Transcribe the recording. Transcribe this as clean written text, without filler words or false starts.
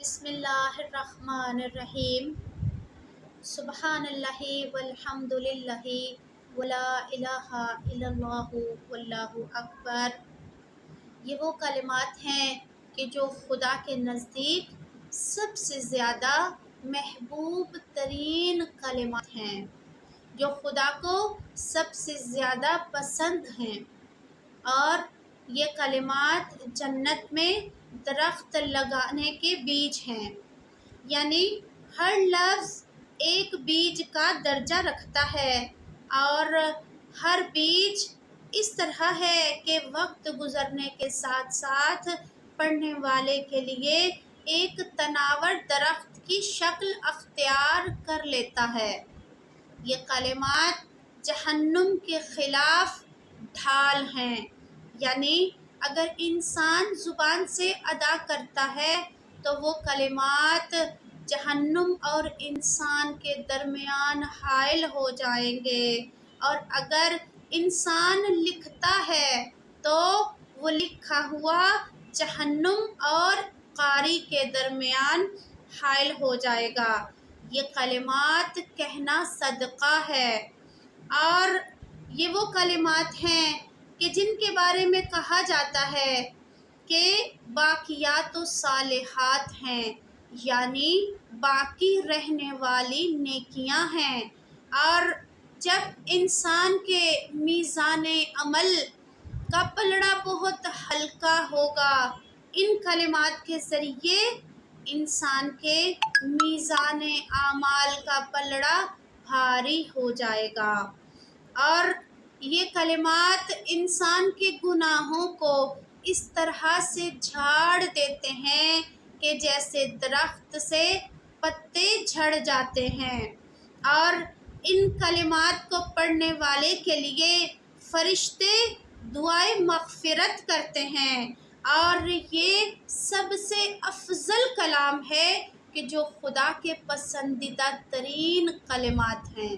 بسم اللہ الرحمن الرحیم۔ سبحان اللہ والحمد للہ ولا الہ الا اللہ واللہ اکبر۔ یہ وہ کلمات ہیں کہ جو خدا کے نزدیک سب سے زیادہ محبوب ترین کلمات ہیں، جو خدا کو سب سے زیادہ پسند ہیں، اور یہ کلمات جنت میں درخت لگانے کے بیج ہیں، یعنی ہر لفظ ایک بیج کا درجہ رکھتا ہے، اور ہر بیج اس طرح ہے کہ وقت گزرنے کے ساتھ ساتھ پڑھنے والے کے لیے ایک تناور درخت کی شکل اختیار کر لیتا ہے۔ یہ کلمات جہنم کے خلاف ڈھال ہیں، یعنی اگر انسان زبان سے ادا کرتا ہے تو وہ کلمات جہنم اور انسان کے درمیان حائل ہو جائیں گے، اور اگر انسان لکھتا ہے تو وہ لکھا ہوا جہنم اور قاری کے درمیان حائل ہو جائے گا۔ یہ کلمات کہنا صدقہ ہے، اور یہ وہ کلمات ہیں کہ جن کے بارے میں کہا جاتا ہے کہ باقیات الصالحات ہیں، یعنی باقی رہنے والی نیکیاں ہیں، اور جب انسان کے میزان عمل کا پلڑا بہت ہلکا ہوگا، ان کلمات کے ذریعے انسان کے میزان اعمال کا پلڑا بھاری ہو جائے گا، اور یہ کلمات انسان کے گناہوں کو اس طرح سے جھاڑ دیتے ہیں کہ جیسے درخت سے پتے جھڑ جاتے ہیں، اور ان کلمات کو پڑھنے والے کے لیے فرشتے دعائے مغفرت کرتے ہیں، اور یہ سب سے افضل کلام ہے کہ جو خدا کے پسندیدہ ترین کلمات ہیں۔